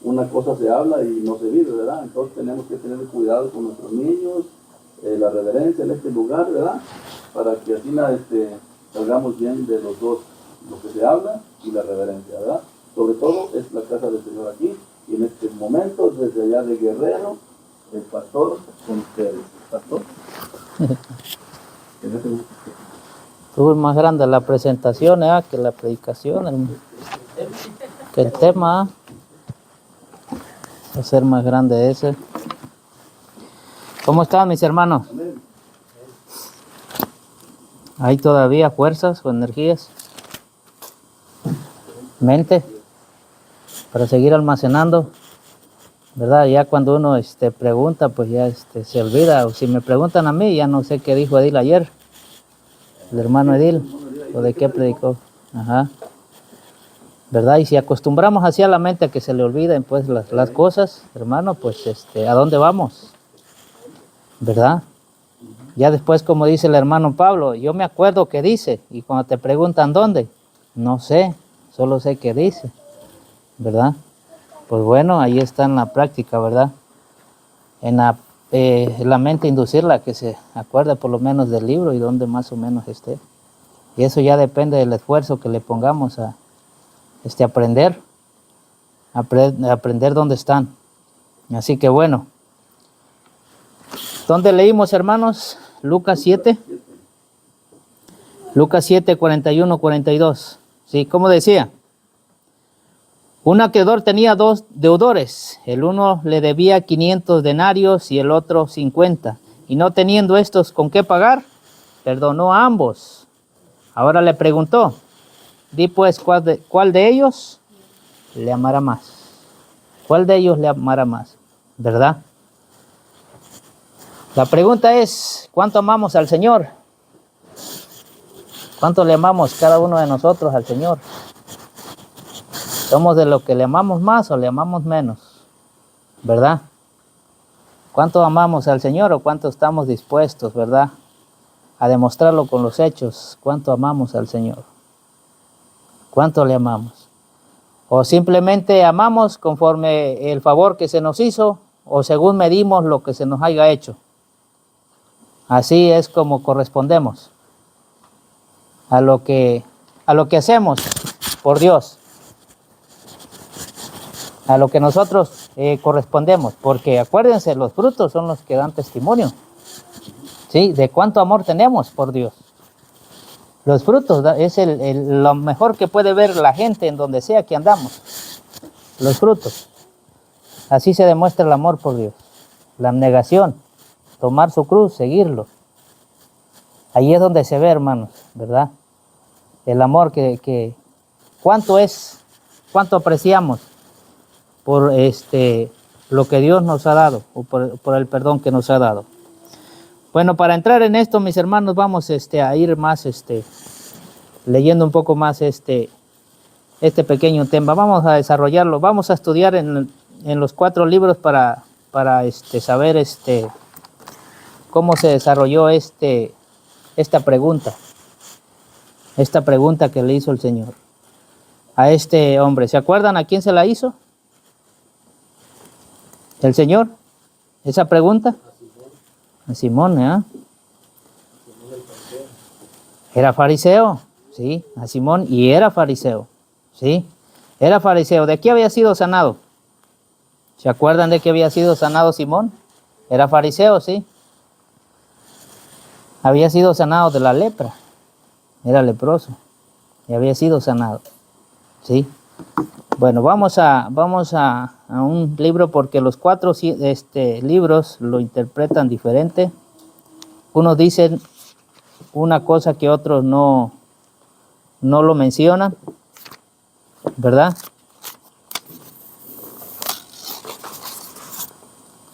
una cosa se habla y no se vive, ¿verdad? Entonces tenemos que tener cuidado con nuestros niños, la reverencia en este lugar, ¿verdad? Para que así salgamos bien de los dos, lo que se habla y la reverencia, ¿verdad? Sobre todo es la casa del Señor aquí, y en este momento, desde allá de Guerrero, el pastor con ustedes. Pastor. Estuvo más grande la presentación que la predicación, que el tema. Va a ser más grande ese. ¿Cómo están mis hermanos? ¿Hay todavía fuerzas o energías? ¿Mente? Para seguir almacenando, ¿verdad? Ya cuando uno pregunta, pues ya se olvida. O si me preguntan a mí, ya no sé qué dijo Edil ayer. El hermano Edil, o de qué predicó. Ajá. ¿Verdad? Y si acostumbramos así a la mente a que se le olviden pues las cosas, hermano, pues ¿a dónde vamos? ¿Verdad? Ya después, como dice el hermano Pablo, yo me acuerdo que dice, y cuando te preguntan dónde, no sé, solo sé que dice, ¿verdad? Pues bueno, ahí está en la práctica, ¿verdad? En la mente inducirla a que se acuerde por lo menos del libro y dónde más o menos esté. Y eso ya depende del esfuerzo que le pongamos a aprender dónde están. Así que bueno, ¿dónde leímos, hermanos? Lucas 7. Lucas 7, 41, 42. Sí, como decía, un acreedor tenía dos deudores. El uno le debía 500 denarios y el otro 50. Y no teniendo estos con qué pagar, perdonó a ambos. Ahora le preguntó, di pues, ¿cuál de ellos le amará más? ¿Cuál de ellos le amará más? ¿Verdad? La pregunta es, ¿cuánto amamos al Señor? ¿Cuánto le amamos cada uno de nosotros al Señor? ¿Somos de los que le amamos más o le amamos menos? ¿Verdad? ¿Cuánto amamos al Señor o cuánto estamos dispuestos, verdad, a demostrarlo con los hechos? ¿Cuánto amamos al Señor? ¿Cuánto le amamos? ¿O simplemente amamos conforme el favor que se nos hizo o según medimos lo que se nos haya hecho? Así es como correspondemos a lo que hacemos por Dios, a lo que nosotros correspondemos, porque acuérdense, los frutos son los que dan testimonio, ¿sí? De cuánto amor tenemos por Dios. Los frutos es lo mejor que puede ver la gente en donde sea que andamos. Los frutos. Así se demuestra el amor por Dios. La abnegación, tomar su cruz, seguirlo. Ahí es donde se ve, hermanos, ¿verdad? El amor cuánto apreciamos por lo que Dios nos ha dado, o por el perdón que nos ha dado. Bueno, para entrar en esto, mis hermanos, vamos a ir más leyendo un poco más este pequeño tema. Vamos a desarrollarlo, vamos a estudiar en los 4 libros para saber cómo se desarrolló esta pregunta que le hizo el Señor a este hombre. ¿Se acuerdan a quién se la hizo el Señor? Esa pregunta. A Simón, ¿eh? Era fariseo, sí, a Simón, y era fariseo, sí, era fariseo. ¿De qué había sido sanado? ¿Se acuerdan de qué había sido sanado Simón? Era fariseo, sí. Había sido sanado de la lepra, era leproso, y había sido sanado, sí. Bueno, vamos a un libro porque los 4 libros lo interpretan diferente. Unos dicen una cosa que otros no lo mencionan, ¿verdad?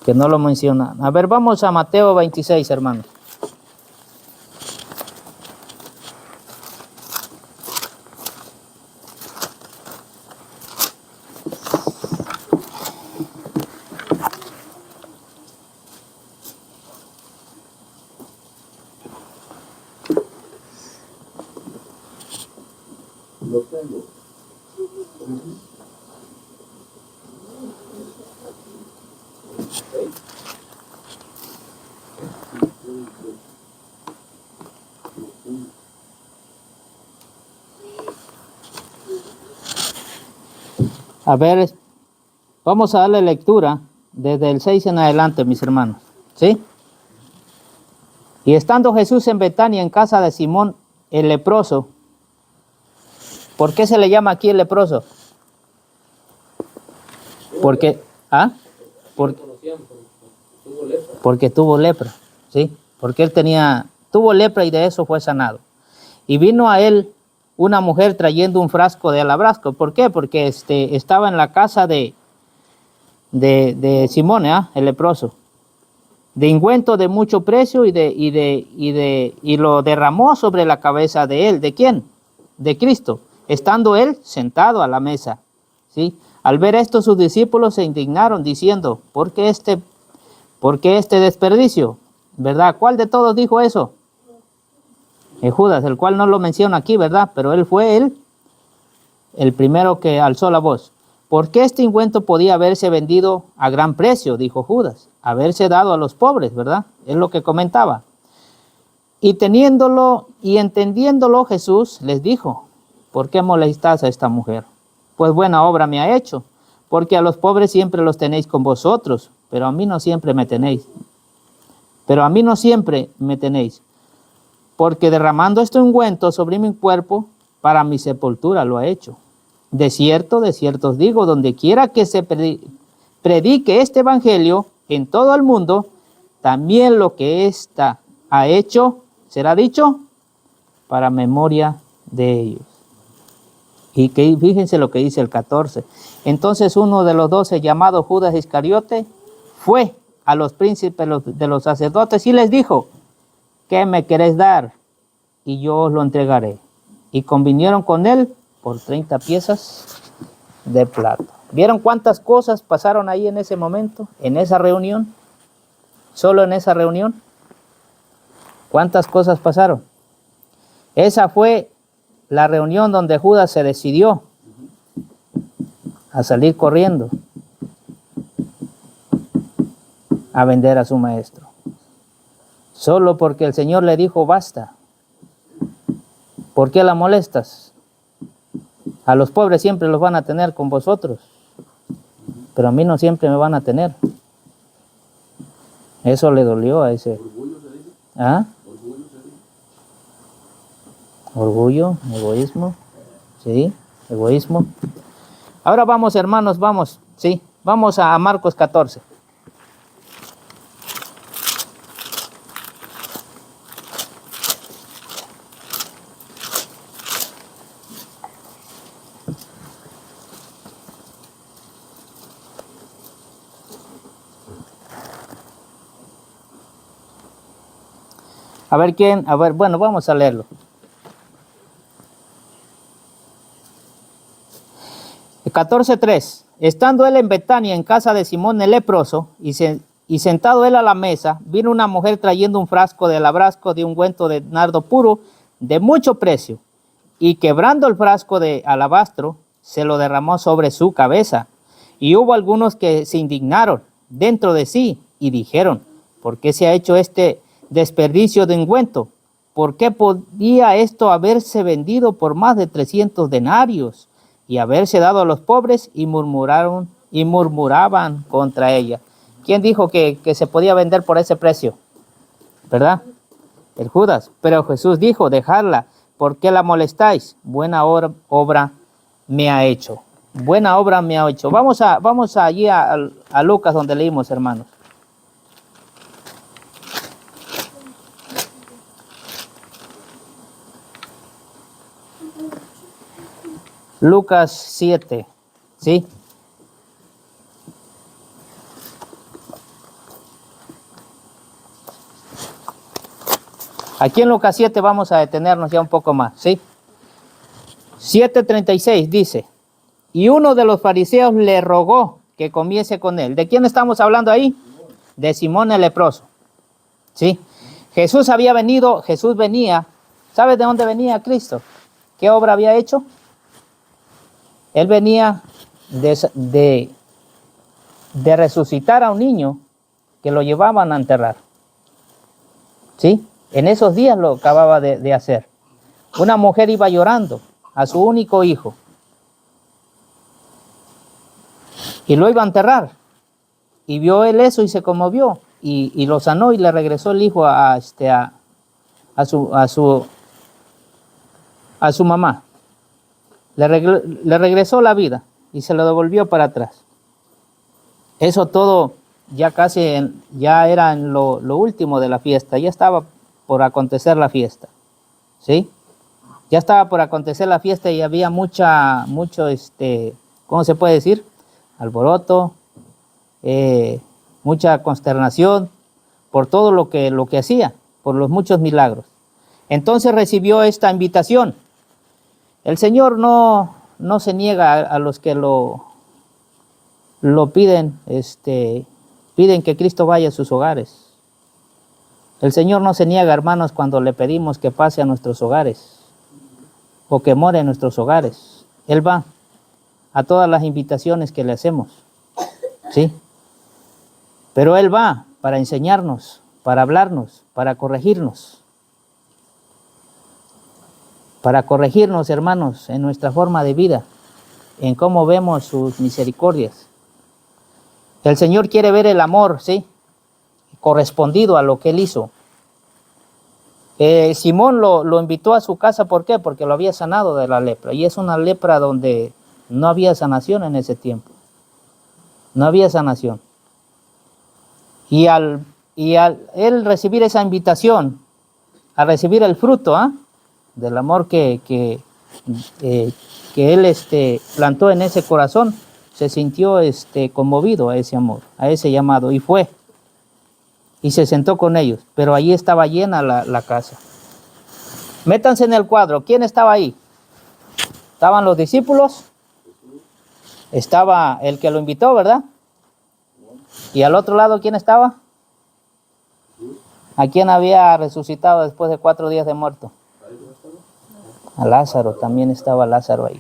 Que no lo mencionan. A ver, vamos a Mateo 26, hermanos. Lo tengo. A ver, vamos a darle lectura desde el 6 en adelante, mis hermanos. ¿Sí? Y estando Jesús en Betania, en casa de Simón el leproso. ¿Por qué se le llama aquí el leproso? Porque, ¿ah? Porque tuvo lepra, ¿sí? Porque él tuvo lepra y de eso fue sanado. Y vino a él una mujer trayendo un frasco de alabastro. ¿Por qué? Porque estaba en la casa de Simón, el leproso, de ungüento de mucho precio y lo derramó sobre la cabeza de él. ¿De quién? De Cristo, estando él sentado a la mesa, ¿sí? Al ver esto, sus discípulos se indignaron diciendo, ¿por qué este desperdicio? ¿Verdad? ¿Cuál de todos dijo eso? Judas, el cual no lo menciona aquí, ¿verdad? Pero él fue el primero que alzó la voz. ¿Por qué este ungüento podía haberse vendido a gran precio? Dijo Judas, haberse dado a los pobres, ¿verdad? Es lo que comentaba. Y teniéndolo y entendiéndolo, Jesús les dijo, ¿por qué molestáis a esta mujer? Pues buena obra me ha hecho, porque a los pobres siempre los tenéis con vosotros, pero a mí no siempre me tenéis. Porque derramando este ungüento sobre mi cuerpo, para mi sepultura lo ha hecho. De cierto os digo, donde quiera que se predique este evangelio en todo el mundo, también lo que ésta ha hecho será dicho para memoria de ellos. Y que fíjense lo que dice el 14. Entonces uno de los 12, llamado Judas Iscariote, fue a los príncipes de los sacerdotes y les dijo, ¿qué me queréis dar? Y yo os lo entregaré. Y convinieron con él por 30 piezas de plata. ¿Vieron cuántas cosas pasaron ahí en ese momento? En esa reunión. Solo en esa reunión. ¿Cuántas cosas pasaron? Esa fue la reunión donde Judas se decidió a salir corriendo a vender a su maestro. Solo porque el Señor le dijo basta. ¿Por qué la molestas? A los pobres siempre los van a tener con vosotros, pero a mí no siempre me van a tener. Eso le dolió a ese. ¿Ah? Orgullo, egoísmo, sí, egoísmo. Ahora vamos, hermanos, vamos a Marcos 14. Bueno, vamos a leerlo. El 14:3. Estando él en Betania, en casa de Simón el leproso, y sentado él a la mesa, vino una mujer trayendo un frasco de alabastro de ungüento de nardo puro, de mucho precio, y quebrando el frasco de alabastro, se lo derramó sobre su cabeza. Y hubo algunos que se indignaron dentro de sí, y dijeron, ¿por qué se ha hecho este desperdicio de ungüento? ¿Por qué podía esto haberse vendido por más de 300 denarios y haberse dado a los pobres? Y murmuraban contra ella. ¿Quién dijo que se podía vender por ese precio? ¿Verdad? El Judas. Pero Jesús dijo, dejadla, ¿por qué la molestáis? Buena obra me ha hecho. Buena obra me ha hecho. Vamos allí a Lucas, donde leímos, hermanos. Lucas 7, ¿sí? Aquí en Lucas 7 vamos a detenernos ya un poco más, ¿sí? 7:36 dice, y uno de los fariseos le rogó que comiese con él. ¿De quién estamos hablando ahí? De Simón el leproso, ¿sí? Jesús venía, ¿sabes de dónde venía Cristo? ¿Qué obra había hecho? Él venía de de resucitar a un niño que lo llevaban a enterrar. ¿Sí? En esos días lo acababa de hacer. Una mujer iba llorando a su único hijo y lo iba a enterrar. Y vio él eso y se conmovió y lo sanó y le regresó el hijo a su mamá. Le regresó la vida y se lo devolvió para atrás. Eso todo ya casi, ya era en lo último de la fiesta, ya estaba por acontecer la fiesta, ¿sí? Ya estaba por acontecer la fiesta y había mucho, ¿cómo se puede decir? Alboroto, mucha consternación por todo lo que hacía, por los muchos milagros. Entonces recibió esta invitación. El Señor no se niega a los que lo piden, piden que Cristo vaya a sus hogares. El Señor no se niega, hermanos, cuando le pedimos que pase a nuestros hogares o que more en nuestros hogares. Él va a todas las invitaciones que le hacemos, ¿sí? Pero Él va para enseñarnos, para hablarnos, para corregirnos, hermanos, en nuestra forma de vida, en cómo vemos sus misericordias. El Señor quiere ver el amor, ¿sí?, correspondido a lo que Él hizo. Simón lo invitó a su casa, ¿por qué? Porque lo había sanado de la lepra, y es una lepra donde no había sanación en ese tiempo. No había sanación. Y al él recibir esa invitación, a recibir el fruto del amor que él plantó en ese corazón, se sintió conmovido a ese amor, a ese llamado, y fue. Y se sentó con ellos, pero allí estaba llena la casa. Métanse en el cuadro, ¿quién estaba ahí? ¿Estaban los discípulos? Estaba el que lo invitó, ¿verdad? ¿Y al otro lado quién estaba? ¿A quién había resucitado después de 4 días de muerto? A Lázaro, también estaba Lázaro ahí.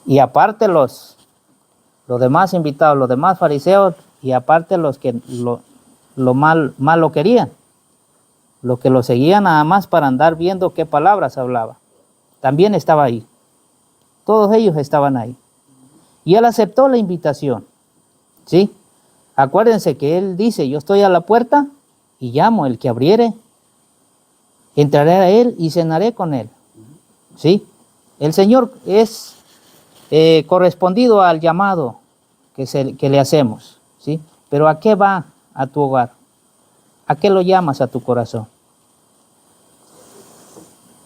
Y aparte los demás invitados, los demás fariseos, y aparte los que mal lo querían, los que lo seguían nada más para andar viendo qué palabras hablaba, también estaba ahí. Todos ellos estaban ahí. Y él aceptó la invitación, ¿sí? Acuérdense que él dice, yo estoy a la puerta y llamo, el que abriere, entraré a él y cenaré con él, ¿sí? El Señor es correspondido al llamado que le hacemos, ¿sí? Pero ¿a qué va a tu hogar? ¿A qué lo llamas a tu corazón?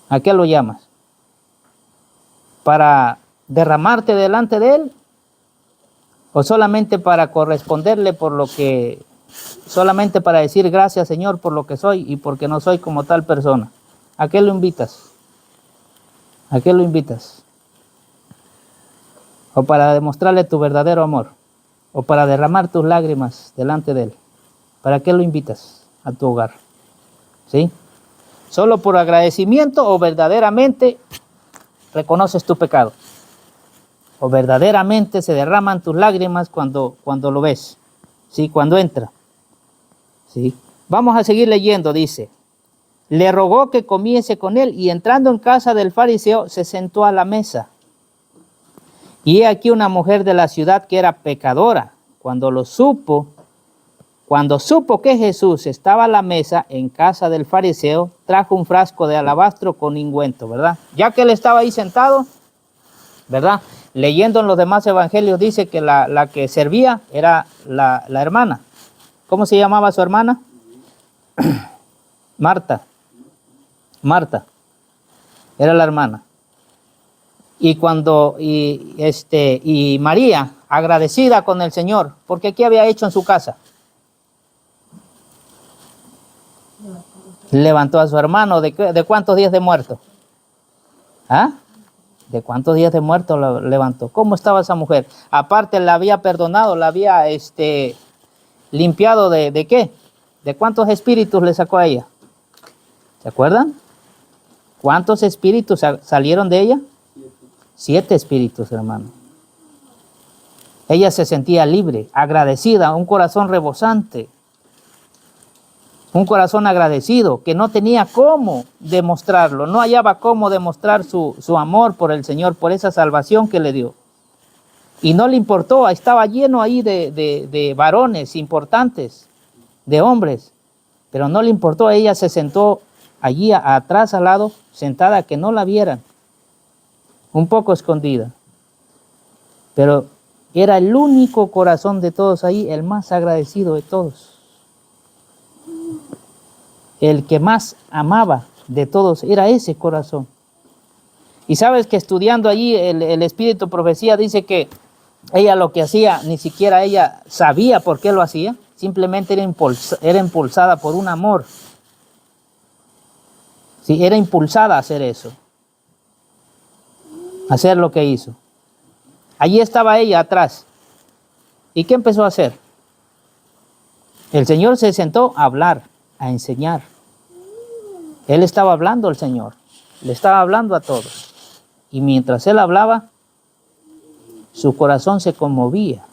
¿A qué lo llamas? ¿Para derramarte delante de Él? ¿O solamente para corresponderle solamente para decir gracias, Señor, por lo que soy y porque no soy como tal persona? ¿A qué lo invitas? ¿A qué lo invitas? ¿O para demostrarle tu verdadero amor? ¿O para derramar tus lágrimas delante de Él? ¿Para qué lo invitas a tu hogar? ¿Sí? ¿Solo por agradecimiento o verdaderamente reconoces tu pecado? ¿O verdaderamente se derraman tus lágrimas cuando lo ves? ¿Sí? Cuando entra. ¿Sí? Vamos a seguir leyendo, dice. Le rogó que comiese con él y entrando en casa del fariseo se sentó a la mesa. Y he aquí una mujer de la ciudad que era pecadora. Cuando supo que Jesús estaba a la mesa en casa del fariseo, trajo un frasco de alabastro con ungüento, ¿verdad? Ya que él estaba ahí sentado, ¿verdad? Leyendo en los demás evangelios dice que la que servía era la hermana. ¿Cómo se llamaba su hermana? Marta. Era la hermana. Y María, agradecida con el Señor, porque ¿qué había hecho en su casa? Levantó a su hermano. ¿De cuántos días de muerto? ¿Ah? ¿De cuántos días de muerto lo levantó? ¿Cómo estaba esa mujer? Aparte la había perdonado, la había limpiado ¿de qué? ¿De cuántos espíritus le sacó a ella? ¿Se acuerdan? ¿Cuántos espíritus salieron de ella? 7 espíritus, hermano. Ella se sentía libre, agradecida, un corazón rebosante, un corazón agradecido que no tenía cómo demostrarlo, no hallaba cómo demostrar su amor por el Señor, por esa salvación que le dio. Y no le importó, estaba lleno ahí de varones importantes, de hombres, pero no le importó. Ella se sentó allí atrás, al lado, sentada, que no la vieran, un poco escondida. Pero era el único corazón de todos ahí, el más agradecido de todos. El que más amaba de todos era ese corazón. Y sabes que estudiando allí el Espíritu Profecía dice que ella lo que hacía, ni siquiera ella sabía por qué lo hacía, simplemente era impulsada por un amor. Sí, era impulsada a hacer eso, a hacer lo que hizo. Allí estaba ella atrás. ¿Y qué empezó a hacer? El Señor se sentó a hablar, a enseñar. Él estaba hablando al Señor, le estaba hablando a todos. Y mientras Él hablaba, su corazón se conmovía,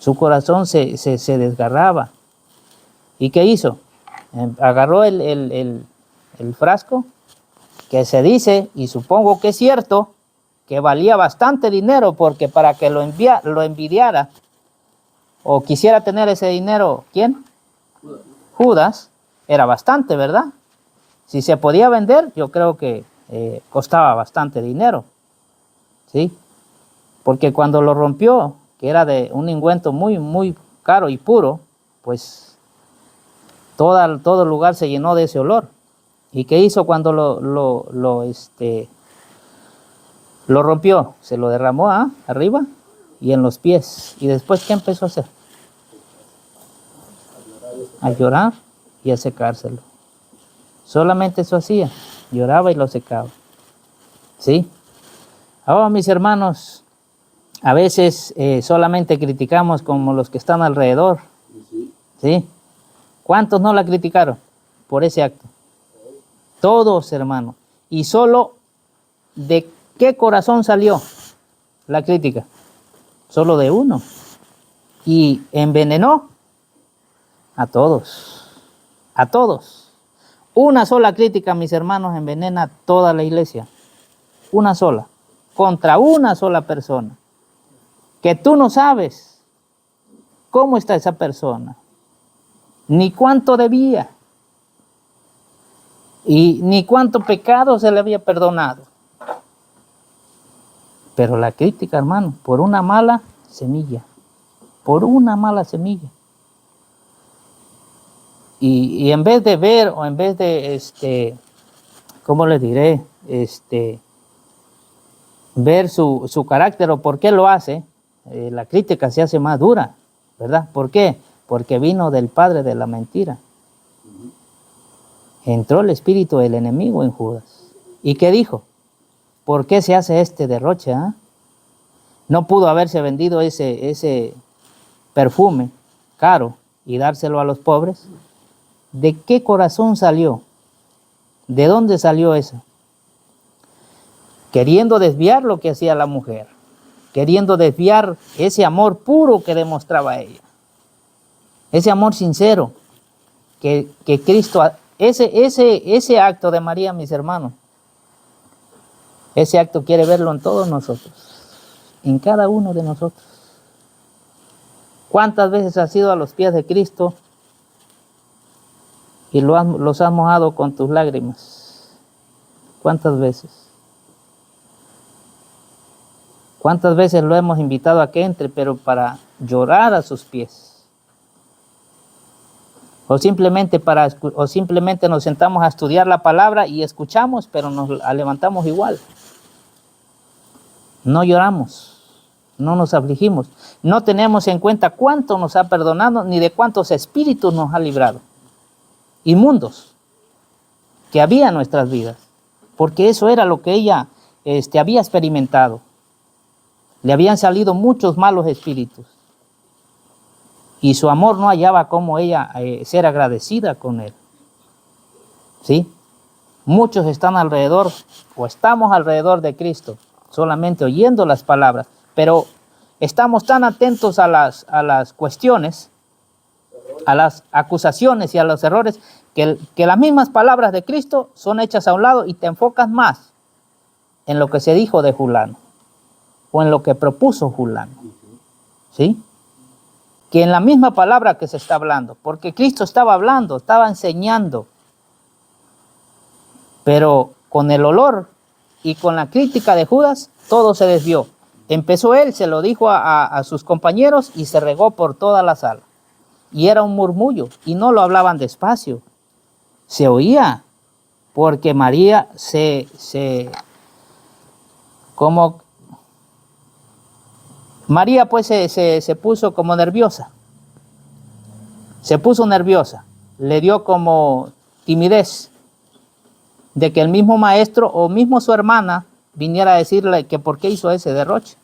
su corazón se desgarraba. ¿Y qué hizo? Agarró el frasco, que se dice, y supongo que es cierto, que valía bastante dinero, porque para que lo envidiara o quisiera tener ese dinero, ¿quién? Judas, era bastante, ¿verdad? Si se podía vender, yo creo que costaba bastante dinero, ¿sí? Porque cuando lo rompió, que era de un ungüento muy, muy caro y puro, pues todo el lugar se llenó de ese olor. ¿Y qué hizo cuando lo rompió? Se lo derramó arriba y en los pies. ¿Y después qué empezó a hacer? A llorar y a secárselo. Solamente eso hacía, lloraba y lo secaba. ¿Sí? Ahora, mis hermanos, a veces solamente criticamos como los que están alrededor. ¿Sí? ¿Cuántos no la criticaron por ese acto? Todos, hermanos. Y solo de qué corazón salió la crítica. Solo de uno. Y envenenó a todos. A todos. Una sola crítica, mis hermanos, envenena toda la iglesia. Una sola. Contra una sola persona. Que tú no sabes cómo está esa persona. Ni cuánto debía. Y ni cuánto pecado se le había perdonado. Pero la crítica, hermano, por una mala semilla. Por una mala semilla. Y en vez de ver, o en vez de, ¿cómo les diré? Ver su carácter o por qué lo hace, la crítica se hace más dura, ¿verdad? ¿Por qué? Porque vino del padre de la mentira. Entró el espíritu del enemigo en Judas. ¿Y qué dijo? ¿Por qué se hace este derroche? No pudo haberse vendido ese perfume caro y dárselo a los pobres. ¿De qué corazón salió? ¿De dónde salió eso? Queriendo desviar lo que hacía la mujer, queriendo desviar ese amor puro que demostraba ella, ese amor sincero que Cristo, ese acto de María, mis hermanos, ese acto quiere verlo en todos nosotros, en cada uno de nosotros. ¿Cuántas veces has ido a los pies de Cristo y los has mojado con tus lágrimas? ¿Cuántas veces? ¿Cuántas veces lo hemos invitado a que entre, pero para llorar a sus pies? O simplemente nos sentamos a estudiar la palabra y escuchamos, pero nos levantamos igual. No lloramos, no nos afligimos, no tenemos en cuenta cuánto nos ha perdonado, ni de cuántos espíritus nos ha librado. Inmundos que había en nuestras vidas, porque eso era lo que ella había experimentado. Le habían salido muchos malos espíritus y su amor no hallaba cómo ella ser agradecida con él. ¿Sí? Muchos están alrededor o estamos alrededor de Cristo, solamente oyendo las palabras, pero estamos tan atentos a las cuestiones, a las acusaciones y a los errores, que las mismas palabras de Cristo son hechas a un lado y te enfocas más en lo que se dijo de Julano o en lo que propuso Julano, ¿sí? Que en la misma palabra que se está hablando, porque Cristo estaba hablando, estaba enseñando, pero con el olor y con la crítica de Judas, todo se desvió. Empezó él, se lo dijo a sus compañeros y se regó por toda la sala. Y era un murmullo, y no lo hablaban despacio, se oía, porque María María pues se puso como nerviosa, se puso nerviosa, le dio como timidez de que el mismo maestro o mismo su hermana viniera a decirle que por qué hizo ese derroche.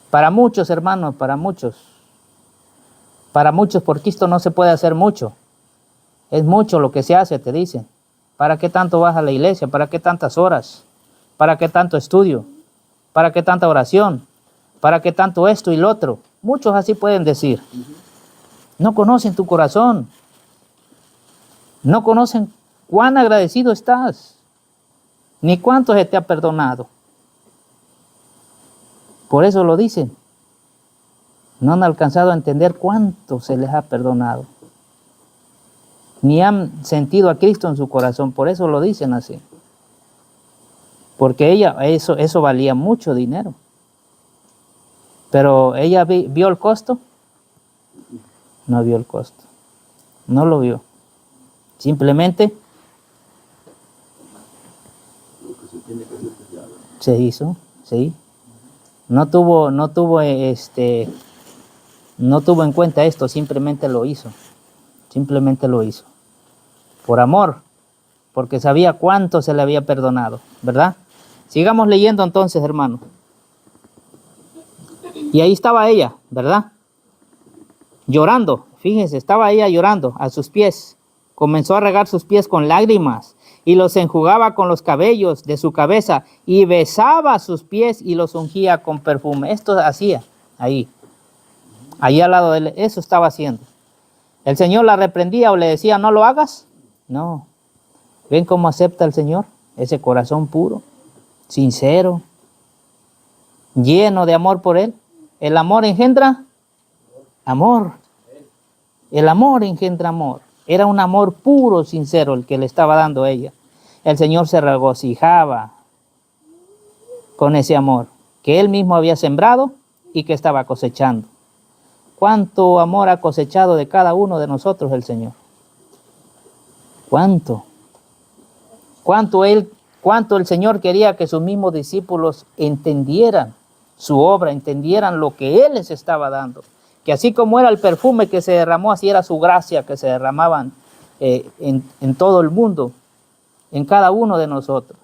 Para muchos, hermanos, para muchos, por Cristo no se puede hacer mucho. Es mucho lo que se hace, te dicen. ¿Para qué tanto vas a la iglesia? ¿Para qué tantas horas? ¿Para qué tanto estudio? ¿Para qué tanta oración? ¿Para qué tanto esto y lo otro? Muchos así pueden decir. No conocen tu corazón. No conocen cuán agradecido estás, ni cuánto se te ha perdonado. Por eso lo dicen. No han alcanzado a entender cuánto se les ha perdonado. Ni han sentido a Cristo en su corazón, por eso lo dicen así. Porque eso valía mucho dinero. Pero ella vio el costo. No vio el costo. No lo vio. Simplemente se hizo, sí. No tuvo en cuenta esto, simplemente lo hizo. Simplemente lo hizo. Por amor, porque sabía cuánto se le había perdonado, ¿verdad? Sigamos leyendo entonces, hermano. Y ahí estaba ella, ¿verdad? Llorando, fíjense, estaba ella llorando a sus pies. Comenzó a regar sus pies con lágrimas y los enjugaba con los cabellos de su cabeza y besaba sus pies y los ungía con perfume. Esto hacía ahí al lado de él, eso estaba haciendo. ¿El Señor la reprendía o le decía no lo hagas? No. ¿Ven cómo acepta el Señor? Ese corazón puro, sincero, lleno de amor por Él. El amor engendra amor. El amor engendra amor. Era un amor puro, sincero, el que le estaba dando a ella. El Señor se regocijaba con ese amor que Él mismo había sembrado y que estaba cosechando. ¿Cuánto amor ha cosechado de cada uno de nosotros el Señor? ¿Cuánto? ¿Cuánto el Señor quería que sus mismos discípulos entendieran su obra, entendieran lo que Él les estaba dando? Que así como era el perfume que se derramó, así era su gracia que se derramaban en todo el mundo, en cada uno de nosotros.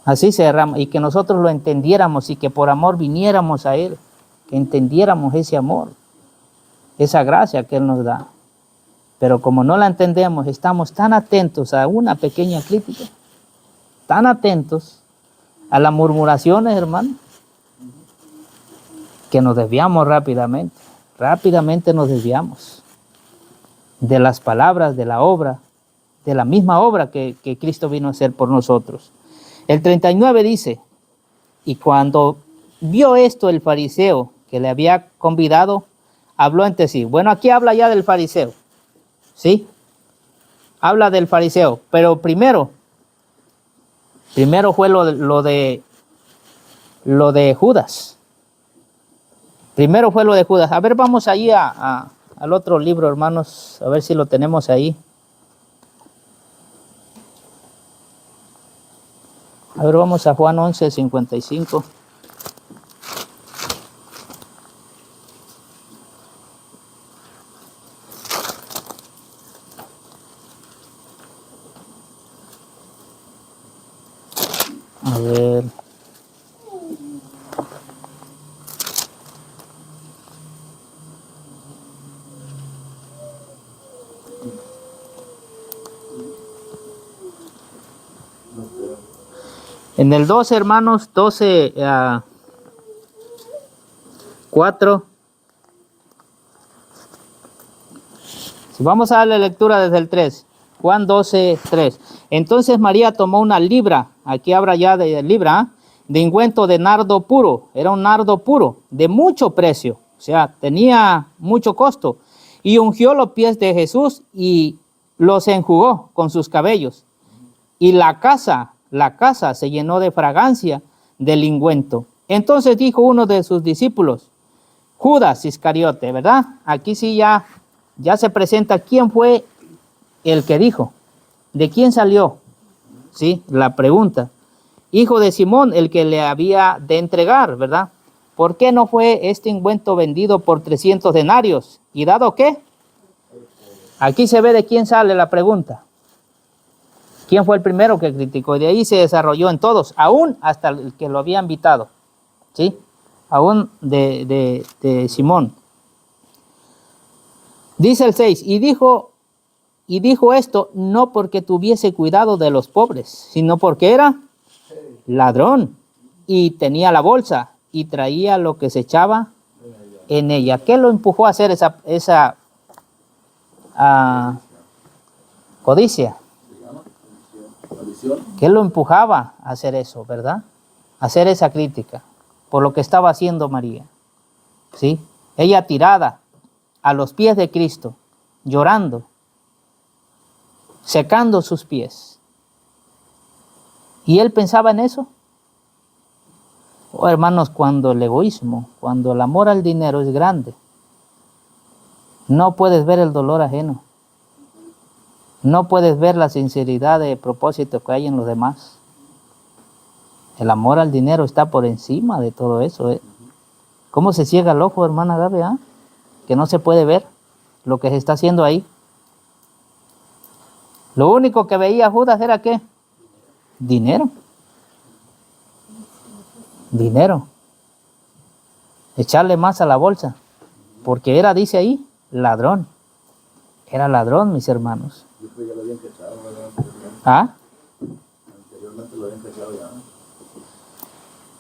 Así se derrama, y que nosotros lo entendiéramos y que por amor viniéramos a Él, que entendiéramos ese amor, esa gracia que Él nos da. Pero como no la entendemos, estamos tan atentos a una pequeña crítica, tan atentos a las murmuraciones, hermano, que nos desviamos rápidamente nos desviamos de las palabras, de la obra, de la misma obra que Cristo vino a hacer por nosotros. El 39 dice, y cuando vio esto el fariseo que le había convidado, habló entre sí. Bueno, aquí habla ya del fariseo, ¿sí? Habla del fariseo, pero primero fue lo de Judas. Primero fue lo de Judas. A ver, vamos allí al otro libro, hermanos, a ver si lo tenemos ahí. A ver, vamos a Juan 11:55. A ver. En el 12, hermanos, 12, 4. Si vamos a darle lectura desde el 3. Juan 12, 3. Entonces María tomó una libra, aquí habla ya de libra, de ungüento de nardo puro. Era un nardo puro, de mucho precio. O sea, tenía mucho costo. Y ungió los pies de Jesús y los enjugó con sus cabellos. Y la casa se llenó de fragancia del ungüento. Entonces dijo uno de sus discípulos, Judas Iscariote, ¿verdad? Aquí sí ya se presenta quién fue el que dijo. ¿De quién salió? Sí, la pregunta. Hijo de Simón, el que le había de entregar, ¿verdad? ¿Por qué no fue este ungüento vendido por 300 denarios? ¿Y dado qué? Aquí se ve de quién sale la pregunta. ¿Quién fue el primero que criticó? Y de ahí se desarrolló en todos, aún hasta el que lo había invitado. ¿Sí? Aún de Simón. Dice el 6, y dijo esto no porque tuviese cuidado de los pobres, sino porque era ladrón y tenía la bolsa y traía lo que se echaba en ella. ¿Qué lo empujó a hacer esa codicia? ¿Qué lo empujaba a hacer eso, verdad? A hacer esa crítica por lo que estaba haciendo María. ¿Sí? Ella tirada a los pies de Cristo, llorando, secando sus pies. ¿Y él pensaba en eso? Oh, hermanos, cuando el egoísmo, cuando el amor al dinero es grande, no puedes ver el dolor ajeno. No puedes ver la sinceridad de propósito que hay en los demás. El amor al dinero está por encima de todo eso. ¿Cómo se ciega el ojo, hermana Gaby? Que no se puede ver lo que se está haciendo ahí. Lo único que veía Judas era ¿qué? Dinero. Dinero. Echarle más a la bolsa. Porque era, dice ahí, ladrón. Era ladrón, mis hermanos. ¿Ah?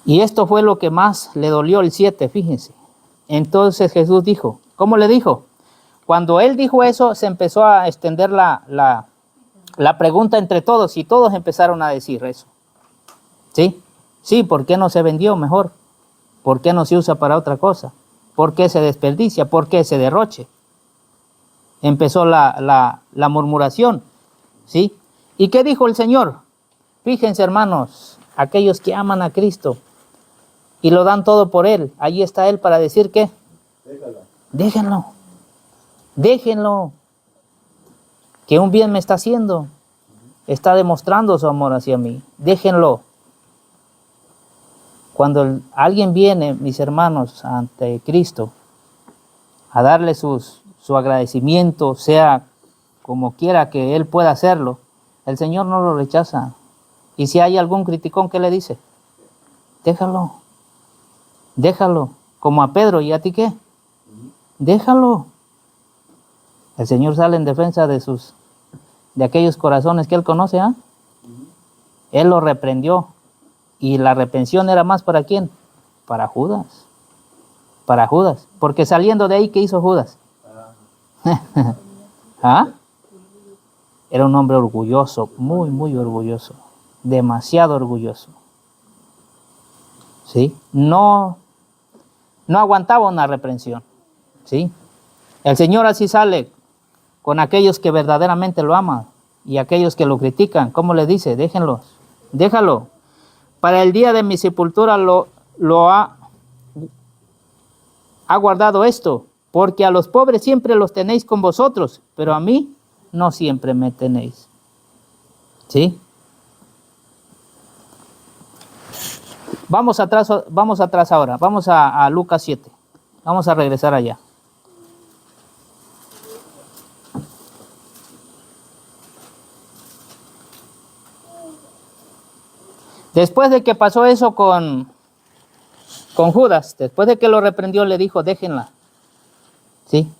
Y esto fue lo que más le dolió el 7, fíjense. Entonces Jesús dijo, ¿cómo le dijo? Cuando él dijo eso, se empezó a extender la pregunta entre todos y todos empezaron a decir eso. ¿Sí? Sí, ¿por qué no se vendió mejor? ¿Por qué no se usa para otra cosa? ¿Por qué se desperdicia? ¿Por qué se derroche? Empezó la murmuración. ¿Sí? ¿Y qué dijo el Señor? Fíjense, hermanos, aquellos que aman a Cristo y lo dan todo por Él, allí está Él para decir ¿qué? Déjenlo. Déjenlo. Que un bien me está haciendo. Está demostrando su amor hacia mí. Déjenlo. Cuando alguien viene, mis hermanos, ante Cristo, a darle su agradecimiento, sea como quiera que Él pueda hacerlo, el Señor no lo rechaza. Y si hay algún criticón, ¿qué le dice? Déjalo. Déjalo. Como a Pedro, ¿y a ti qué? Déjalo. El Señor sale en defensa de aquellos corazones que Él conoce, ¿ah? Él lo reprendió. Y la reprensión era más ¿para quién? Para Judas. Para Judas. Porque saliendo de ahí, ¿qué hizo Judas? ¿Ah? Era un hombre orgulloso, muy, muy orgulloso. Demasiado orgulloso. ¿Sí? No aguantaba una reprensión. ¿Sí? El Señor así sale con aquellos que verdaderamente lo aman y aquellos que lo critican. ¿Cómo le dice? Déjenlos. Déjalo. Para el día de mi sepultura lo ha guardado esto, porque a los pobres siempre los tenéis con vosotros, pero a mí no siempre me tenéis. ¿Sí? Vamos atrás ahora, vamos a Lucas 7. Vamos a regresar allá. Después de que pasó eso con Judas, después de que lo reprendió, le dijo, déjenla. ¿Sí?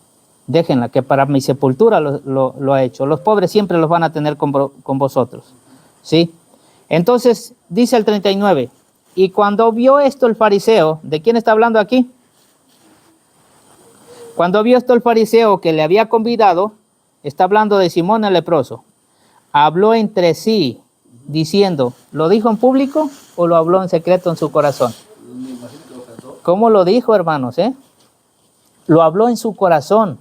Déjenla, que para mi sepultura lo ha hecho. Los pobres siempre los van a tener con vosotros. ¿Sí? Entonces, dice el 39, y cuando vio esto el fariseo, ¿de quién está hablando aquí? Cuando vio esto el fariseo que le había convidado, está hablando de Simón el leproso, habló entre sí, diciendo, ¿lo dijo en público o lo habló en secreto en su corazón? ¿Cómo lo dijo, hermanos? Lo habló en su corazón.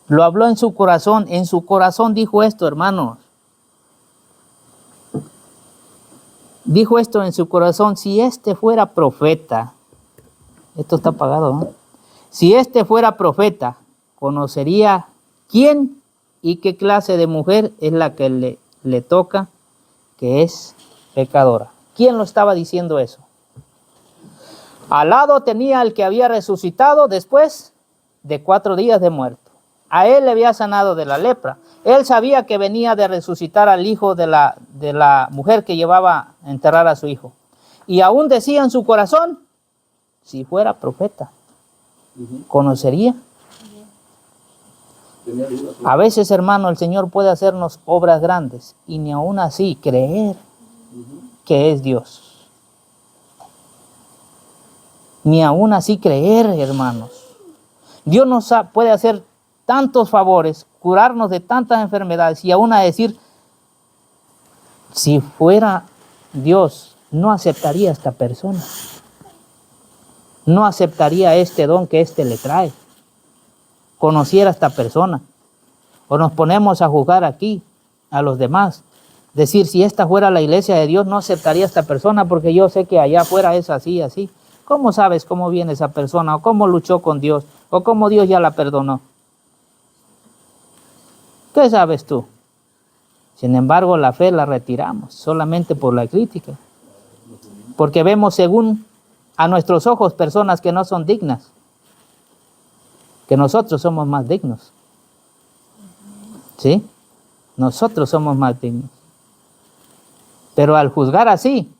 Lo habló en su corazón dijo esto, hermanos. Dijo esto en su corazón, si este fuera profeta, esto está apagado, ¿no? Si este fuera profeta, conocería quién y qué clase de mujer es la que le toca, que es pecadora. ¿Quién lo estaba diciendo eso? Al lado tenía el que había resucitado después de 4 días de muerto. A él le había sanado de la lepra. Él sabía que venía de resucitar al hijo de la mujer que llevaba a enterrar a su hijo. Y aún decía en su corazón, si fuera profeta, conocería. A veces, hermano, el Señor puede hacernos obras grandes y ni aún así creer que es Dios. Ni aún así creer, hermanos. Dios nos puede hacer tantos favores, curarnos de tantas enfermedades y aún a decir, si fuera Dios, no aceptaría a esta persona. No aceptaría este don que éste le trae. Conociera a esta persona. O nos ponemos a juzgar aquí a los demás. Decir, si esta fuera la iglesia de Dios, no aceptaría a esta persona porque yo sé que allá afuera es así, así. ¿Cómo sabes cómo viene esa persona? ¿O cómo luchó con Dios? ¿O cómo Dios ya la perdonó? ¿Qué sabes tú? Sin embargo, la fe la retiramos solamente por la crítica. Porque vemos según a nuestros ojos personas que no son dignas. Que nosotros somos más dignos. ¿Sí? Nosotros somos más dignos. Pero al juzgar así,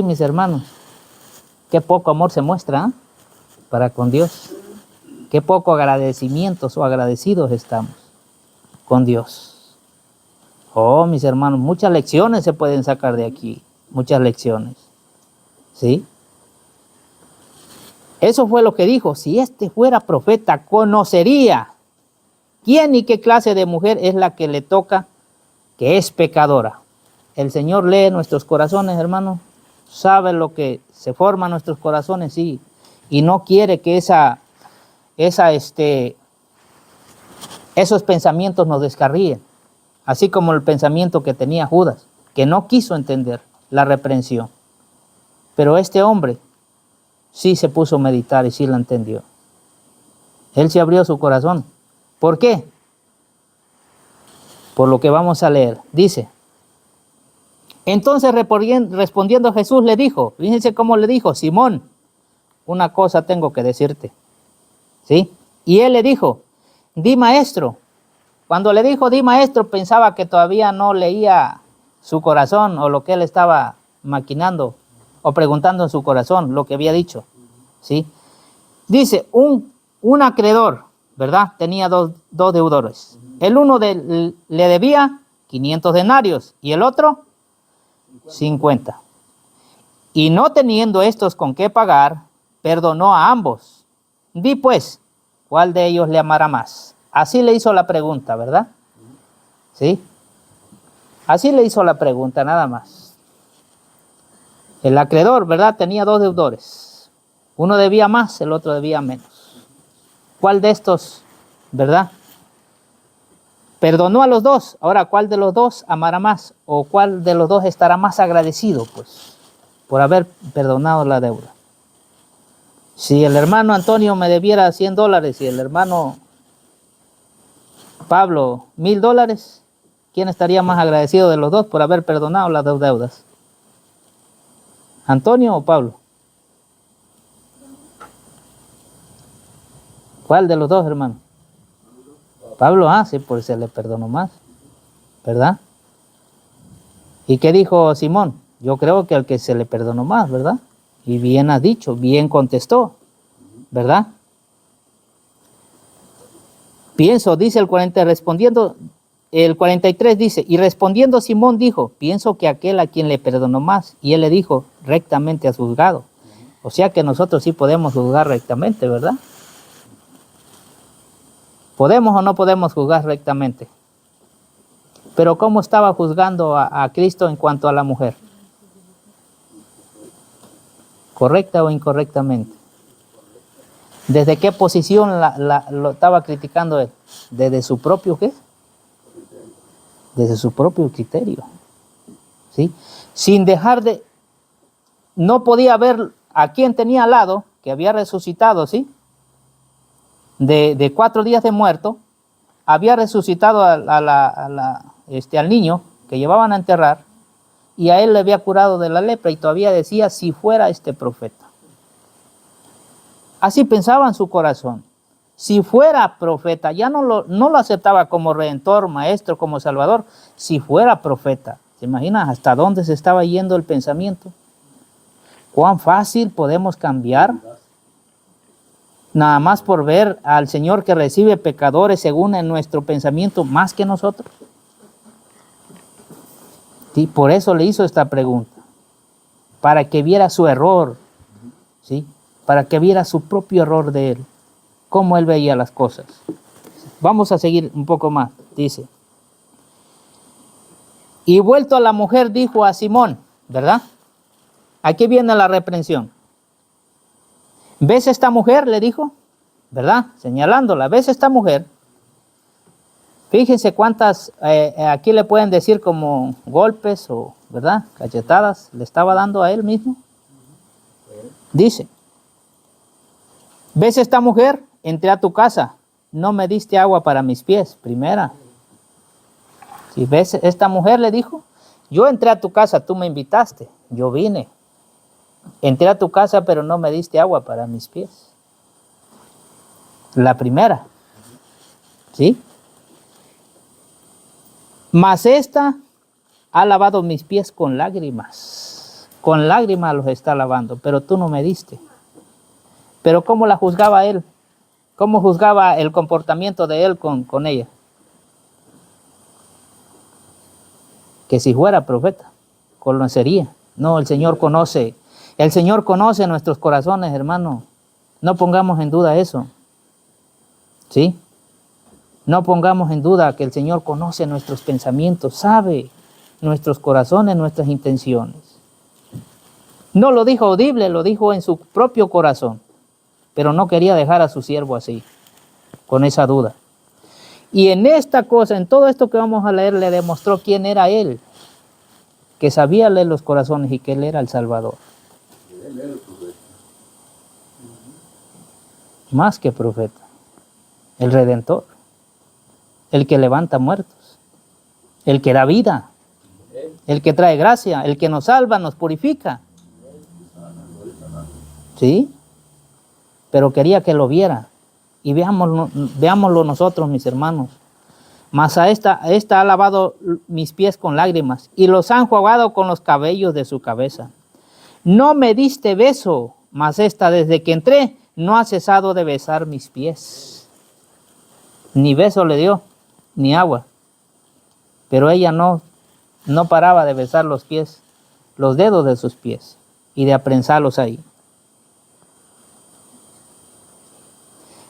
mis hermanos, qué poco amor se muestra para con Dios. Qué poco agradecimientos o agradecidos estamos con Dios. Oh, mis hermanos, muchas lecciones se pueden sacar de aquí. Muchas lecciones. ¿Sí? Eso fue lo que dijo. Si este fuera profeta, conocería quién y qué clase de mujer es la que le toca, que es pecadora. El Señor lee nuestros corazones, hermano. Sabe lo que se forma en nuestros corazones, sí. Y no quiere que esos pensamientos nos descarríen. Así como el pensamiento que tenía Judas, que no quiso entender la reprensión. Pero este hombre sí se puso a meditar y sí la entendió. Él se abrió su corazón. ¿Por qué? Por lo que vamos a leer. Dice, entonces respondiendo Jesús le dijo, fíjense cómo le dijo, Simón, una cosa tengo que decirte. ¿Sí? Y él le dijo, di maestro. Cuando le dijo di maestro, pensaba que todavía no leía su corazón o lo que él estaba maquinando o preguntando en su corazón, lo que había dicho. ¿Sí? Dice, un acreedor, ¿verdad? Tenía dos deudores. El uno le debía 500 denarios y el otro 50. Y no teniendo estos con qué pagar, perdonó a ambos. Di pues, ¿cuál de ellos le amará más? Así le hizo la pregunta, ¿verdad? ¿Sí? Así le hizo la pregunta, nada más. El acreedor, ¿verdad? Tenía 2 deudores. Uno debía más, el otro debía menos. ¿Cuál de estos, verdad? Perdonó a los 2. Ahora, ¿cuál de los 2 amará más? ¿O cuál de los 2 estará más agradecido, pues, por haber perdonado la deuda? Si el hermano Antonio me debiera $100 y el hermano Pablo $1000, ¿quién estaría más agradecido de los 2 por haber perdonado las 2 deudas? ¿Antonio o Pablo? ¿Cuál de los 2, hermano? Pablo, sí, pues se le perdonó más, ¿verdad? ¿Y qué dijo Simón? Yo creo que al que se le perdonó más, ¿verdad? Y bien ha dicho, bien contestó, ¿verdad? Pienso, dice el 40, respondiendo, el 43 dice, y respondiendo Simón dijo, pienso que aquel a quien le perdonó más, y él le dijo, rectamente has juzgado. O sea que nosotros sí podemos juzgar rectamente, ¿verdad? ¿Podemos o no podemos juzgar rectamente? Pero ¿cómo estaba juzgando a Cristo en cuanto a la mujer? ¿Correcta o incorrectamente? ¿Desde qué posición lo estaba criticando él? ¿Desde su propio qué? Desde su propio criterio. ¿Sí? Sin dejar de... No podía ver a quien tenía al lado, que había resucitado, ¿sí? De 4 días de muerto, había resucitado al niño que llevaban a enterrar, y a él le había curado de la lepra, y todavía decía, si fuera este profeta. Así pensaba en su corazón. Si fuera profeta, ya no lo aceptaba como redentor, maestro, como salvador. Si fuera profeta, ¿se imaginan hasta dónde se estaba yendo el pensamiento? ¿Cuán fácil podemos cambiar? Nada más por ver al Señor que recibe pecadores según en nuestro pensamiento más que nosotros. Sí, por eso le hizo esta pregunta, para que viera su error, ¿sí? Para que viera su propio error de él, cómo él veía las cosas. Vamos a seguir un poco más, dice. Y vuelto a la mujer dijo a Simón, ¿verdad? Aquí viene la reprensión. ¿Ves esta mujer? Le dijo, ¿verdad? Señalándola, ¿ves esta mujer? Fíjense cuántas, aquí le pueden decir como golpes o, ¿verdad? Cachetadas, le estaba dando a él mismo. Dice, ¿ves esta mujer? Entré a tu casa, no me diste agua para mis pies, primera. Si ves esta mujer, le dijo, yo entré a tu casa, tú me invitaste, yo vine. Entré a tu casa, pero no me diste agua para mis pies. La primera, ¿sí? Mas esta ha lavado mis pies con lágrimas los está lavando, pero tú no me diste. Pero ¿cómo la juzgaba él? ¿Cómo juzgaba el comportamiento de él con ella? Que si fuera profeta, conocería. No, el Señor conoce nuestros corazones, hermano. No pongamos en duda eso. ¿Sí? No pongamos en duda que el Señor conoce nuestros pensamientos, sabe nuestros corazones, nuestras intenciones. No lo dijo audible, lo dijo en su propio corazón, pero no quería dejar a su siervo así, con esa duda. Y en esta cosa, en todo esto que vamos a leer, le demostró quién era él, que sabía leer los corazones y que él era el Salvador. Más que profeta, el Redentor, el que levanta muertos, el que da vida, el que trae gracia, el que nos salva, nos purifica. ¿Sí? Pero quería que lo viera. Y veámoslo nosotros, mis hermanos. Mas a esta ha lavado mis pies con lágrimas y los ha enjuagado con los cabellos de su cabeza. No me diste beso, mas esta desde que entré no ha cesado de besar mis pies. Ni beso le dio, ni agua. Pero ella no paraba de besar los pies, los dedos de sus pies y de aprensarlos ahí.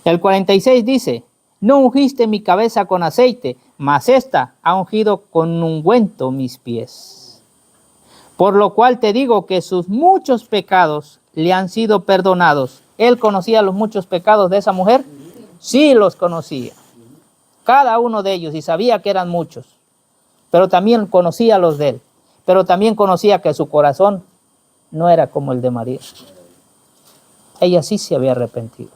El 46 dice, no ungiste mi cabeza con aceite, mas esta ha ungido con ungüento mis pies. Por lo cual te digo que sus muchos pecados le han sido perdonados. ¿Él conocía los muchos pecados de esa mujer? Sí, los conocía. Cada uno de ellos, y sabía que eran muchos. Pero también conocía los de él. Pero también conocía que su corazón no era como el de María. Ella sí se había arrepentido.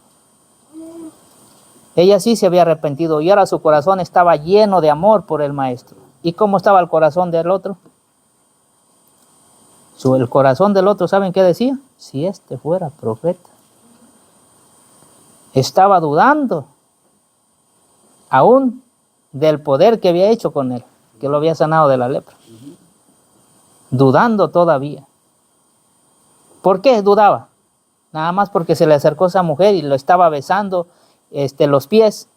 Ella sí se había arrepentido y ahora su corazón estaba lleno de amor por el Maestro. ¿Y cómo estaba el corazón del otro? El corazón del otro, ¿saben qué decía? Si este fuera profeta. Estaba dudando aún del poder que había hecho con él, que lo había sanado de la lepra. Dudando todavía. ¿Por qué dudaba? Nada más porque se le acercó esa mujer y lo estaba besando los pies,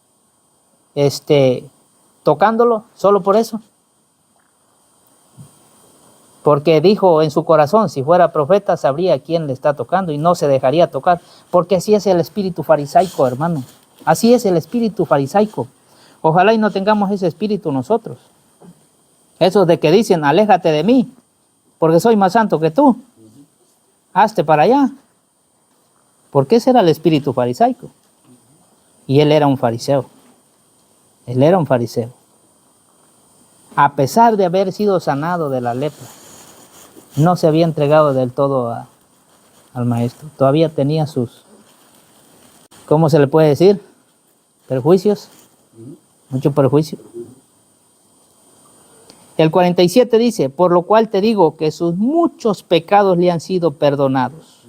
tocándolo, solo por eso. Porque dijo en su corazón, si fuera profeta sabría a quién le está tocando y no se dejaría tocar, porque así es el espíritu farisaico, hermano. Así es el espíritu farisaico. Ojalá y no tengamos ese espíritu nosotros. Esos de que dicen, aléjate de mí, porque soy más santo que tú. Hazte para allá. Porque ese era el espíritu farisaico. Y él era un fariseo. Él era un fariseo. A pesar de haber sido sanado de la lepra, no se había entregado del todo al maestro. Todavía tenía sus, ¿cómo se le puede decir? Perjuicios. Mucho perjuicio. El 47 dice, por lo cual te digo que sus muchos pecados le han sido perdonados,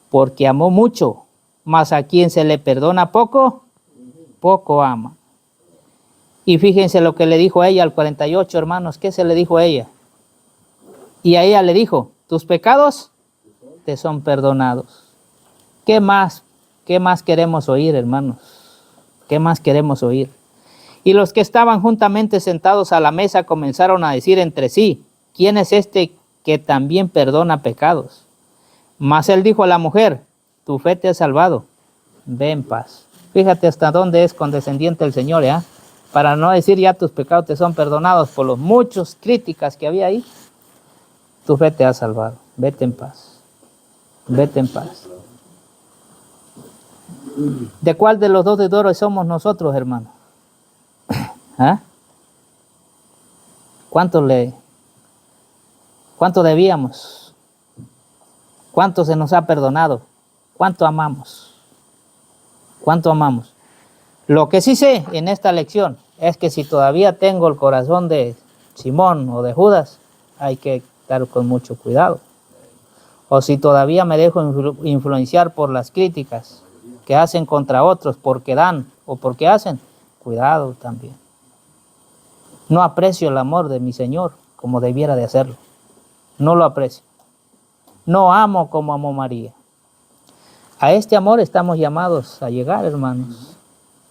porque amó mucho, mas a quien se le perdona poco, poco ama. Y fíjense lo que le dijo a ella al 48, hermanos, ¿qué se le dijo a ella? Y a ella le dijo, tus pecados te son perdonados. ¿Qué más queremos oír, hermanos? ¿Qué más queremos oír? Y los que estaban juntamente sentados a la mesa comenzaron a decir entre sí, ¿quién es este que también perdona pecados? Mas él dijo a la mujer, tu fe te ha salvado, ve en paz. Fíjate hasta dónde es condescendiente el Señor, ¿eh? Para no decir ya tus pecados te son perdonados por los muchos críticas que había ahí, tu fe te ha salvado, vete en paz, vete en paz. ¿De cuál de los dos deudores somos nosotros, hermano? ¿Ah? ¿Cuánto debíamos? ¿Cuánto se nos ha perdonado? ¿Cuánto amamos? ¿Cuánto amamos? Lo que sí sé en esta lección es que si todavía tengo el corazón de Simón o de Judas, hay que estar con mucho cuidado. O si todavía me dejo influenciar por las críticas que hacen contra otros porque dan o porque hacen, cuidado también. No aprecio el amor de mi Señor como debiera de hacerlo. No lo aprecio. No amo como amó María. A este amor estamos llamados a llegar, hermanos,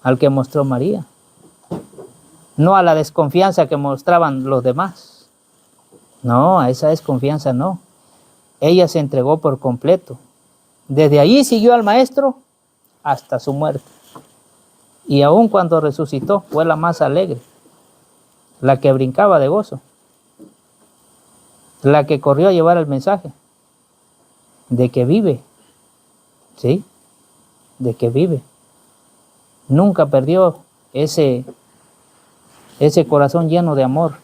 al que mostró María. No a la desconfianza que mostraban los demás. No, a esa desconfianza no. Ella se entregó por completo. Desde allí siguió al Maestro hasta su muerte. Y aun cuando resucitó, fue la más alegre, la que brincaba de gozo, la que corrió a llevar el mensaje de que vive, ¿sí? De que vive. Nunca perdió ese corazón lleno de amor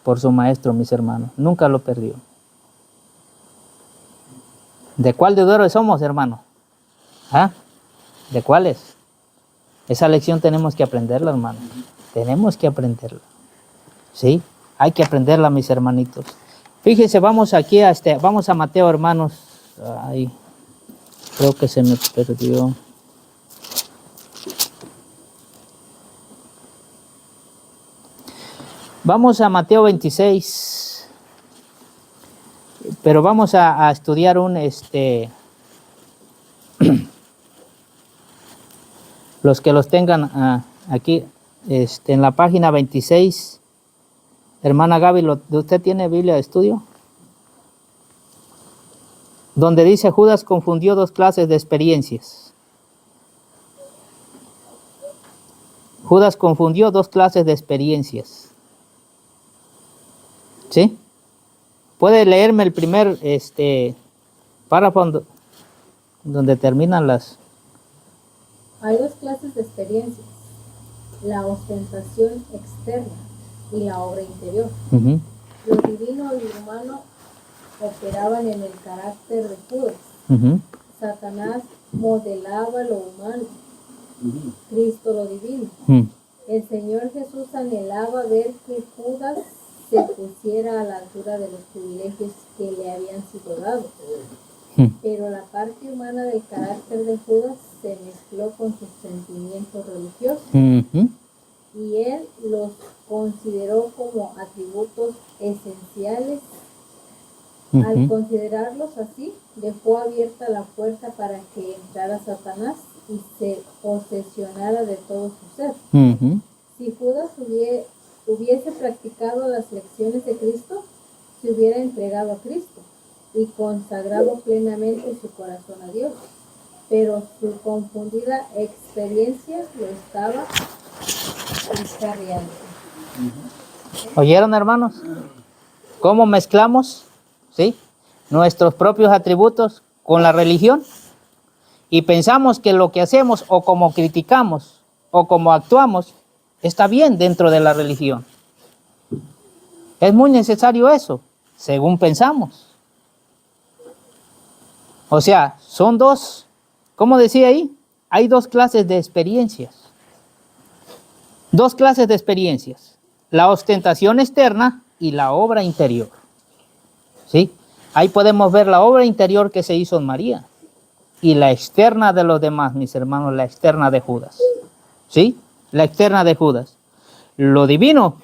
por su Maestro, mis hermanos. Nunca lo perdió. ¿De cuál deudor somos, hermanos? ¿Ah? ¿De cuáles? Esa lección tenemos que aprenderla, hermanos. Tenemos que aprenderla. ¿Sí? Hay que aprenderla, mis hermanitos. Fíjense, vamos aquí vamos a Mateo, hermanos. Ay, creo que se me perdió. Vamos a Mateo 26. Pero vamos a estudiar los que los tengan aquí en la página 26. Hermana Gaby, ¿usted tiene Biblia de estudio? Donde dice Judas confundió dos clases de experiencias. Judas confundió dos clases de experiencias. ¿Sí? ¿Puede leerme el primer párrafo donde terminan las? Hay dos clases de experiencias, la ostentación externa y la obra interior. Uh-huh. Lo divino y lo humano operaban en el carácter de Judas. Uh-huh. Satanás modelaba lo humano, Cristo lo divino. Uh-huh. El Señor Jesús anhelaba ver que Judas se pusiera a la altura de los privilegios que le habían sido dados. Pero la parte humana del carácter de Judas se mezcló con sus sentimientos religiosos. Y él los consideró como atributos esenciales. Al considerarlos así, dejó abierta la puerta para que entrara Satanás y se posesionara de todo su ser. Si Judas hubiese practicado las lecciones de Cristo, se hubiera entregado a Cristo y consagrado plenamente su corazón a Dios, pero su confundida experiencia lo estaba descarriando. ¿Oyeron, hermanos? ¿Cómo mezclamos, sí, nuestros propios atributos con la religión? Y pensamos que lo que hacemos o como criticamos o como actuamos está bien dentro de la religión. Es muy necesario eso, según pensamos. O sea, son dos, ¿cómo decía ahí? Hay dos clases de experiencias. Dos clases de experiencias. La ostentación externa y la obra interior. ¿Sí? Ahí podemos ver la obra interior que se hizo en María. Y la externa de los demás, mis hermanos, la externa de Judas. ¿Sí? La externa de Judas. Lo divino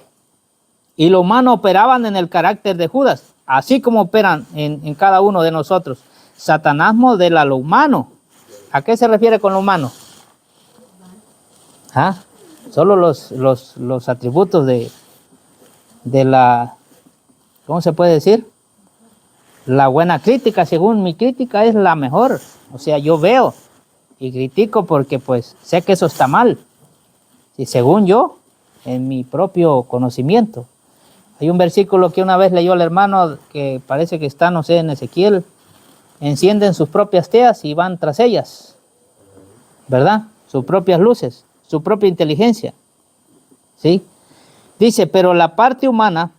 y lo humano operaban en el carácter de Judas, así como operan en cada uno de nosotros. Satanás modela lo humano. ¿A qué se refiere con lo humano? ¿Ah? Solo los atributos de la, ¿cómo se puede decir? La buena crítica, según mi crítica, es la mejor. O sea, yo veo y critico porque pues sé que eso está mal. Y según yo, en mi propio conocimiento. Hay un versículo que una vez leyó el hermano que parece que está, no sé, en Ezequiel. Encienden sus propias teas y van tras ellas. ¿Verdad? Sus propias luces, su propia inteligencia. ¿Sí? Dice, pero la parte humana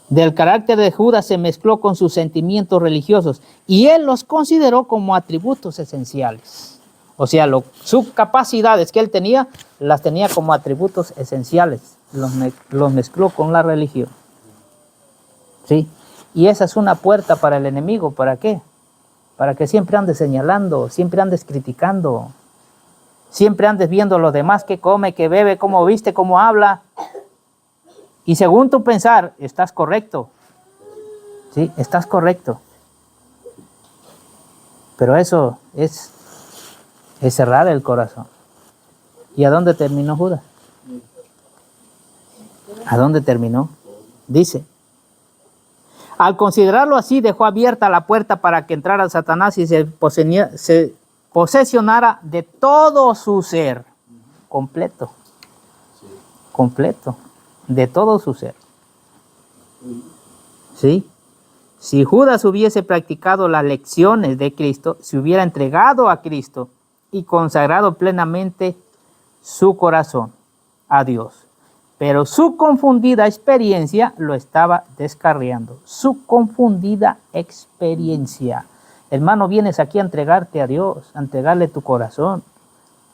del carácter de Judas se mezcló con sus sentimientos religiosos y él los consideró como atributos esenciales. O sea, sus capacidades que él tenía, las tenía como atributos esenciales. Los mezcló con la religión. ¿Sí? Y esa es una puerta para el enemigo. ¿Para qué? Para que siempre andes señalando, siempre andes criticando, siempre andes viendo a los demás qué come, qué bebe, cómo viste, cómo habla. Y según tu pensar, estás correcto. Sí, estás correcto. Pero eso es cerrar el corazón. ¿Y a dónde terminó Judas? ¿A dónde terminó? Dice, al considerarlo así, dejó abierta la puerta para que entrara Satanás y se posesionara de todo su ser. Completo. Completo. De todo su ser. ¿Sí? Si Judas hubiese practicado las lecciones de Cristo, se hubiera entregado a Cristo y consagrado plenamente su corazón a Dios. Pero su confundida experiencia lo estaba descarriando. Su confundida experiencia. Hermano, vienes aquí a entregarte a Dios, a entregarle tu corazón,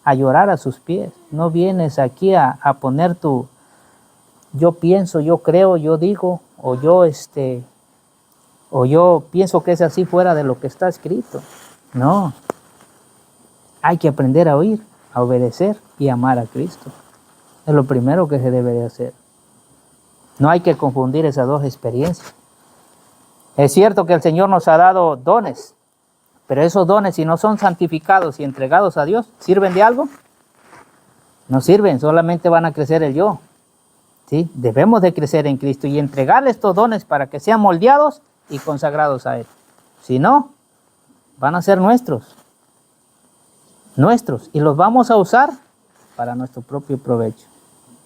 a llorar a sus pies. No vienes aquí a poner tu yo pienso, yo creo, yo digo, o yo pienso que es así fuera de lo que está escrito. No. Hay que aprender a oír, a obedecer y amar a Cristo. Es lo primero que se debe de hacer. No hay que confundir esas dos experiencias. Es cierto que el Señor nos ha dado dones, pero esos dones, si no son santificados y entregados a Dios, ¿sirven de algo? No sirven, solamente van a crecer el yo. ¿Sí? Debemos de crecer en Cristo y entregarle estos dones para que sean moldeados y consagrados a Él. Si no, van a ser nuestros, y los vamos a usar para nuestro propio provecho.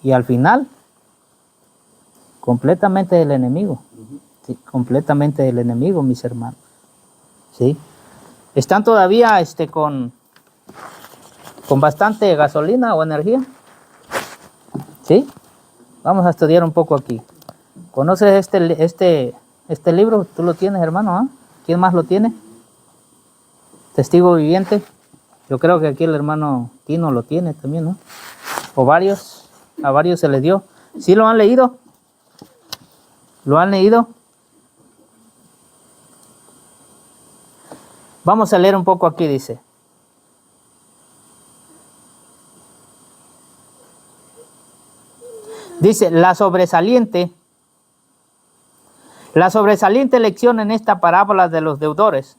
Y al final, completamente del enemigo. ¿Sí? Completamente del enemigo, mis hermanos. ¿Sí? ¿Están todavía con bastante gasolina o energía? ¿Sí? Vamos a estudiar un poco aquí. ¿Conoces este libro? ¿Tú lo tienes, hermano? ¿Ah? ¿Quién más lo tiene? Testigo viviente. Yo creo que aquí el hermano Tino lo tiene también, ¿no? O varios, a varios se les dio. ¿Sí lo han leído? ¿Lo han leído? Vamos a leer un poco aquí, dice. Dice, la sobresaliente lección en esta parábola de los deudores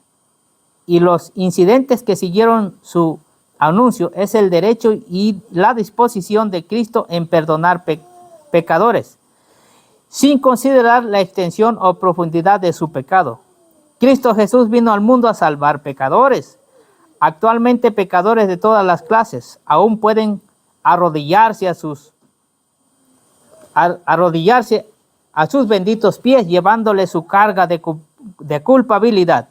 y los incidentes que siguieron su anuncio es el derecho y la disposición de Cristo en perdonar pecadores. sin considerar la extensión o profundidad de su pecado. Cristo Jesús vino al mundo a salvar pecadores. Actualmente pecadores de todas las clases aún pueden arrodillarse a sus benditos pies, llevándole su carga de culpabilidad,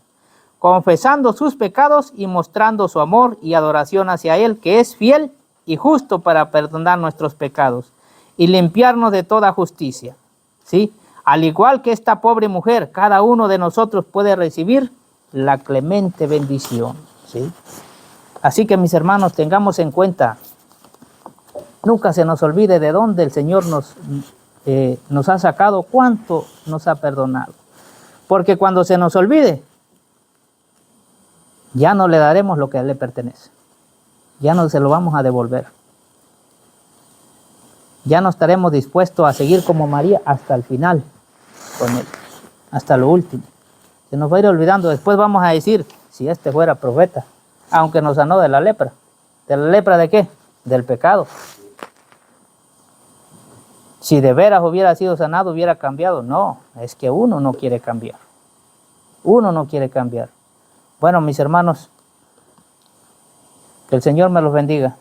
confesando sus pecados y mostrando su amor y adoración hacia Él, que es fiel y justo para perdonar nuestros pecados y limpiarnos de toda justicia. ¿Sí? Al igual que esta pobre mujer, cada uno de nosotros puede recibir la clemente bendición. ¿Sí? Así que mis hermanos, tengamos en cuenta, nunca se nos olvide de dónde el Señor nos ha sacado, cuánto nos ha perdonado. Porque cuando se nos olvide, ya no le daremos lo que a Él le pertenece. Ya no se lo vamos a devolver. Ya no estaremos dispuestos a seguir como María hasta el final con Él, hasta lo último. Se nos va a ir olvidando. Después vamos a decir, si este fuera profeta, aunque nos sanó de la lepra. ¿De la lepra de qué? Del pecado. Si de veras hubiera sido sanado, hubiera cambiado. No, es que uno no quiere cambiar. Uno no quiere cambiar. Bueno, mis hermanos, que el Señor me los bendiga.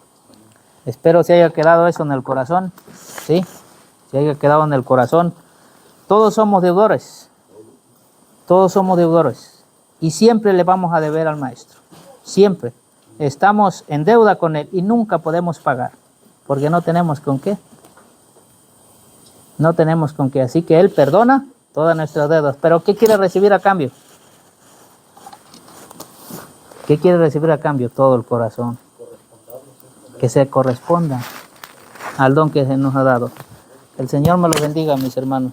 Espero se haya quedado eso en el corazón, ¿sí? Se haya quedado en el corazón. Todos somos deudores. Todos somos deudores. Y siempre le vamos a deber al Maestro. Siempre. Estamos en deuda con Él y nunca podemos pagar. Porque no tenemos con qué. No tenemos con qué. Así que Él perdona todas nuestras deudas. Pero ¿qué quiere recibir a cambio? ¿Qué quiere recibir a cambio? Todo el corazón. Que se corresponda al don que se nos ha dado. El Señor me lo bendiga, mis hermanos.